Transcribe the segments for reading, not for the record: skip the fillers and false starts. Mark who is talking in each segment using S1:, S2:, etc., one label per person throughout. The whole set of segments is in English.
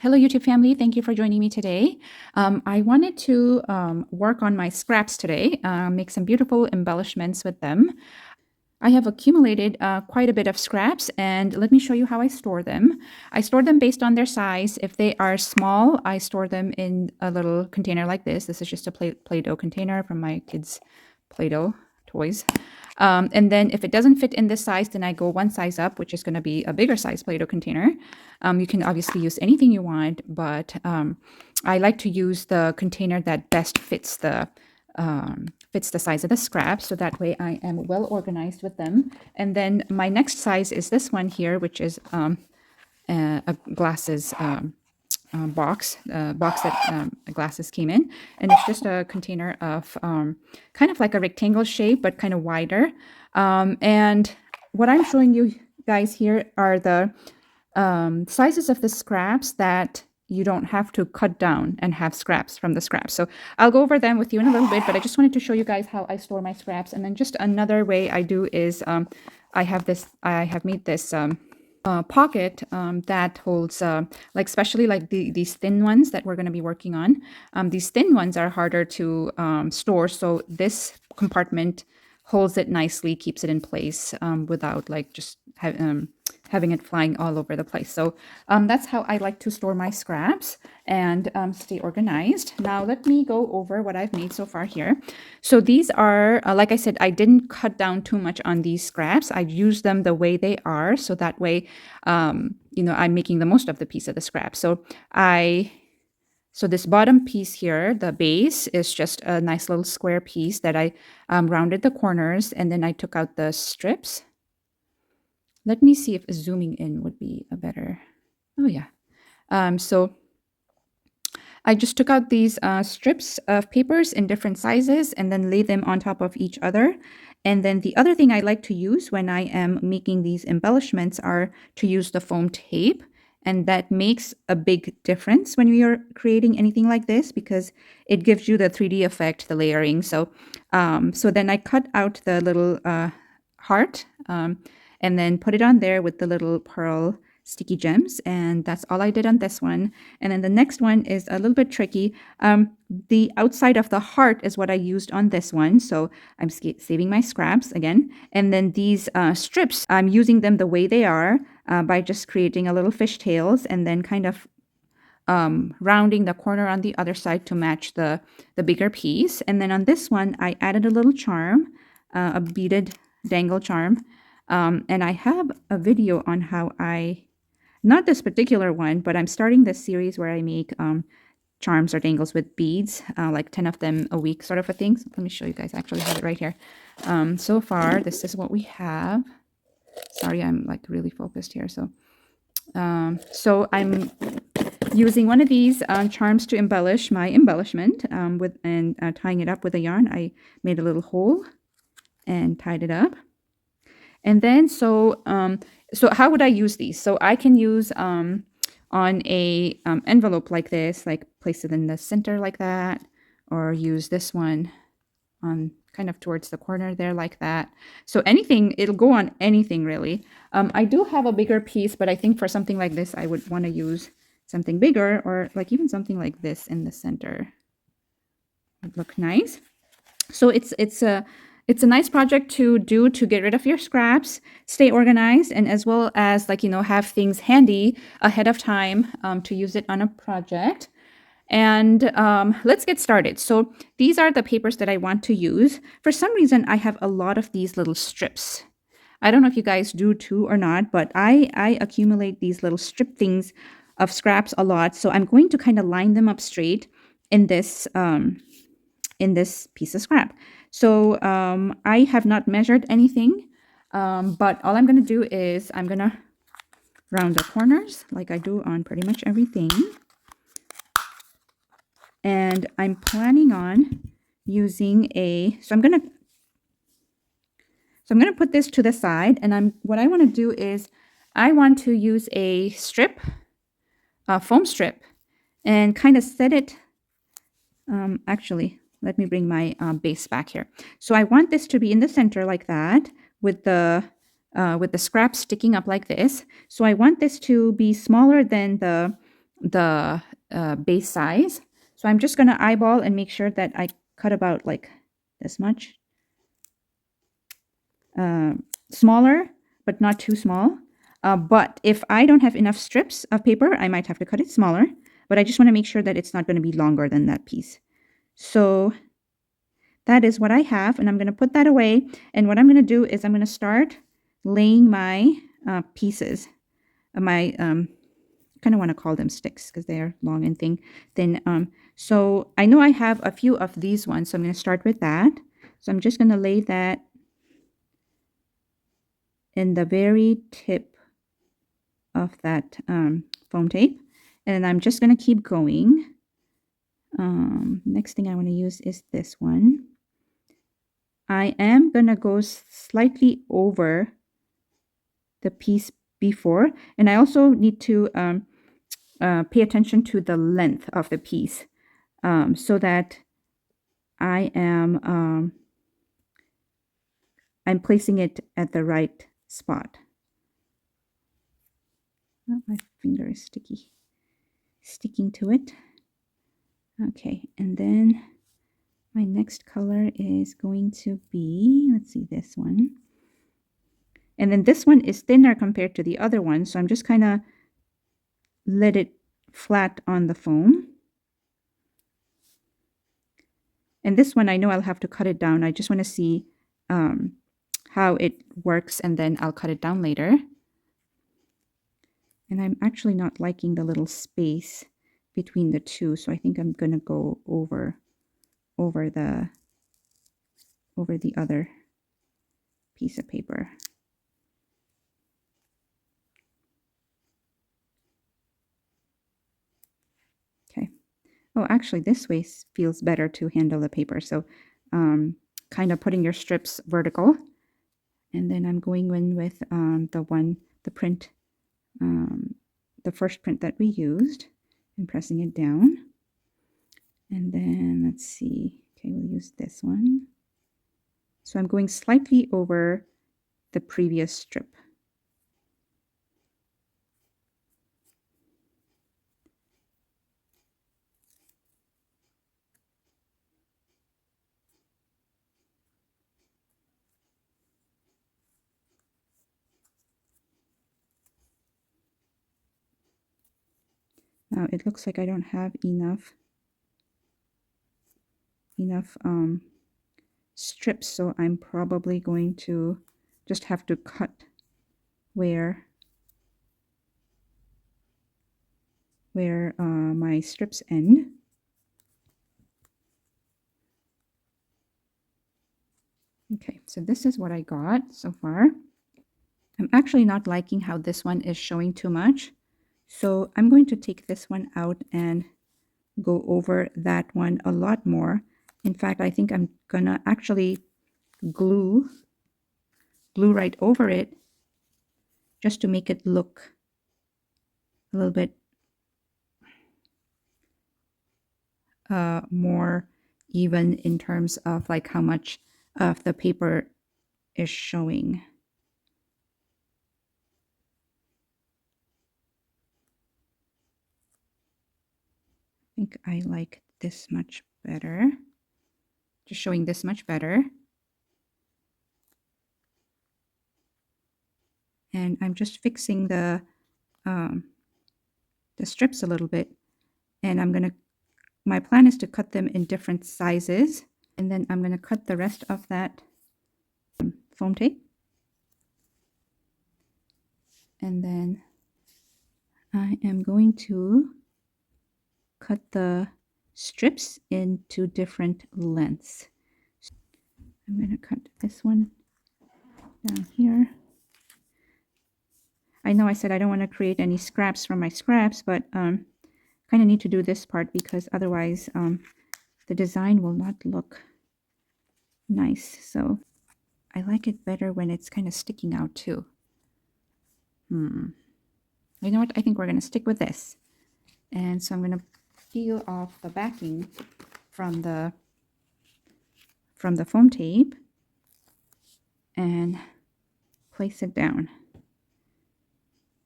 S1: Hello, YouTube family. Thank you for joining me today. I wanted to work on my scraps today, make some beautiful embellishments with them. I have accumulated quite a bit of scraps, and let me show you how I store them. I store them based on their size. If they are small, I store them in a little container like this. This is just a Play-Doh container from my kids' Play-Doh toys. And then if it doesn't fit in this size, then I go one size up, which is going to be a bigger size Play-Doh container. You can obviously use anything you want, but I like to use the container that best fits the size of the scraps, so that way I am well organized with them. And then my next size is this one here, which is a glasses box that glasses came in, and it's just a container of kind of like a rectangle shape but kind of wider. And what I'm showing you guys here are the sizes of the scraps that you don't have to cut down and have scraps from the scraps. So I'll go over them with you in a little bit, but I just wanted to show you guys how I store my scraps. And then just another way I do is I have made this pocket that holds like, especially like these thin ones that we're going to be working on. These thin ones are harder to store, so this compartment holds it nicely, keeps it in place without like just having it flying all over the place. So that's how I like to store my scraps and stay organized. Now let me go over what I've made so far here. So these are, like I said, I didn't cut down too much on these scraps. I've used them the way they are, so that way, you know, I'm making the most of the piece of the scrap. So this bottom piece here, the base, is just a nice little square piece that I rounded the corners, and then I took out the strips. Let me see if zooming in would be a better. Oh yeah. So I just took out these strips of papers in different sizes and then laid them on top of each other. And then the other thing I like to use when I am making these embellishments are to use the foam tape. And that makes a big difference when we are creating anything like this, because it gives you the 3D effect, the layering. So, so then I cut out the little heart and then put it on there with the little pearl sticky gems, and that's all I did on this one. And then the next one is a little bit tricky. The outside of the heart is what I used on this one, so I'm saving my scraps again. And then these strips, I'm using them the way they are by just creating a little fishtails and then kind of rounding the corner on the other side to match the bigger piece. And then on this one, I added a little charm, a beaded dangle charm. And I have a video on how not this particular one, but I'm starting this series where I make charms or dangles with beads, like 10 of them a week sort of a thing. So let me show you guys. I actually have it right here. So far, this is what we have. Sorry, I'm like really focused here. So I'm using one of these charms to embellish my embellishment and tying it up with a yarn. I made a little hole and tied it up. And then, so how would I use these? So I can use on a envelope like this, like place it in the center like that, or use this one on kind of towards the corner there like that. So anything, it'll go on anything really. I do have a bigger piece, but I think for something like this, I would want to use something bigger, or like even something like this in the center would look nice. So it's a nice project to do to get rid of your scraps, stay organized, and as well as, like, you know, have things handy ahead of time to use it on a project. And let's get started. So these are the papers that I want to use. For some reason, I have a lot of these little strips. I don't know if you guys do too or not, but I accumulate these little strip things of scraps a lot. So I'm going to kind of line them up straight in this piece of scrap. So I have not measured anything, but all I'm going to do is I'm going to round the corners like I do on pretty much everything. And I'm planning on using so I'm going to put this to the side, and what I want to do is I want to use a strip, a foam strip, and kind of set it, actually, let me bring my base back here. So I want this to be in the center like that, with the scraps sticking up like this. So I want this to be smaller than the the base size. So I'm just going to eyeball and make sure that I cut about like this much. Smaller, but not too small. But if I don't have enough strips of paper, I might have to cut it smaller. But I just want to make sure that it's not going to be longer than that piece. So that is what I have, and I'm going to put that away. And what I'm going to do is I'm going to start laying my pieces. My kind of want to call them sticks because they are long and thin. So I know I have a few of these ones, so I'm going to start with that. So I'm just going to lay that in the very tip of that foam tape, and I'm just going to keep going. Next thing I want to use is this one. I am going to go slightly over the piece before, and I also need to pay attention to the length of the piece so that I am I'm placing it at the right spot. Oh, my finger is sticking to it. Okay, and then my next color is going to be, let's see, this one. And then this one is thinner compared to the other one, so I'm just kind of let it flat on the foam. And this one, I know I'll have to cut it down. I just want to see how it works, and then I'll cut it down later. And I'm actually not liking the little space between the two, so I think I'm going to go over the other piece of paper. Okay. Oh, actually, this way feels better to handle the paper. So kind of putting your strips vertical. And then I'm going in with the print, the first print that we used, and pressing it down. And then let's see. Okay, we'll use this one. So I'm going slightly over the previous strip. Now it looks like I don't have enough strips, so I'm probably going to just have to cut where my strips end. Okay, so this is what I got so far. I'm actually not liking how this one is showing too much, so I'm going to take this one out and go over that one a lot more. In fact, I think I'm gonna actually glue right over it just to make it look a little bit more even in terms of like how much of the paper is showing. I think I like this much better. Just showing this much better. And I'm just fixing the strips a little bit. And my plan is to cut them in different sizes. And then I'm gonna cut the rest of that foam tape. And then I am going to cut the strips into different lengths. I'm going to cut this one down here. I know I said I don't want to create any scraps from my scraps, but kind of need to do this part because otherwise the design will not look nice. So I like it better when it's kind of sticking out too. You know what? I think we're going to stick with this. And so I'm going to peel off the backing from the foam tape and place it down.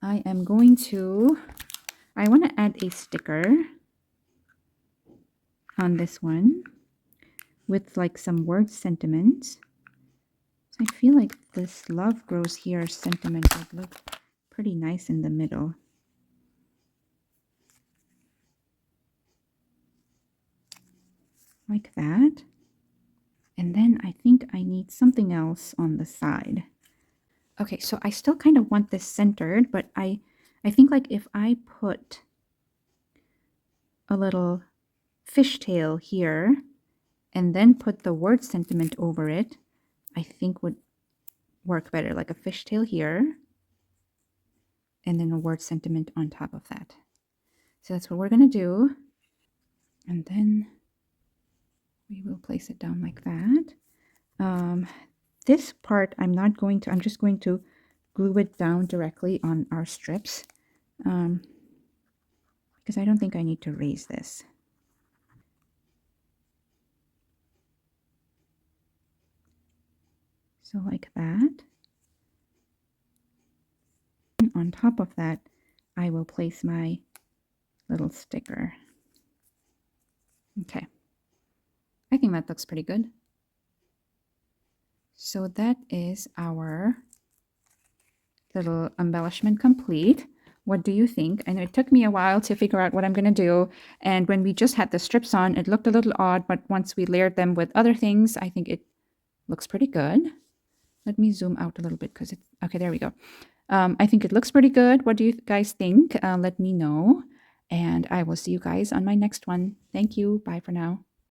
S1: I I want to add a sticker on this one with like some word sentiments. So I feel like this love grows here sentiment would look pretty nice in the middle. Like that. And then I think I need something else on the side. Okay, so I still kind of want this centered, but I think like if I put a little fishtail here and then put the word sentiment over it, I think would work better. Like a fishtail here and then a word sentiment on top of that. So that's what we're going to do. And then we will place it down like that. This part I'm just going to glue it down directly on our strips because I don't think I need to raise this. So like that. And on top of that, I will place my little sticker. Okay. I think that looks pretty good. So that is our little embellishment complete. What do you think? I know it took me a while to figure out what I'm going to do. And when we just had the strips on, it looked a little odd, but once we layered them with other things, I think it looks pretty good. Let me zoom out a little bit because it's, okay, there we go. I think it looks pretty good. What do you guys think? Let me know. And I will see you guys on my next one. Thank you. Bye for now.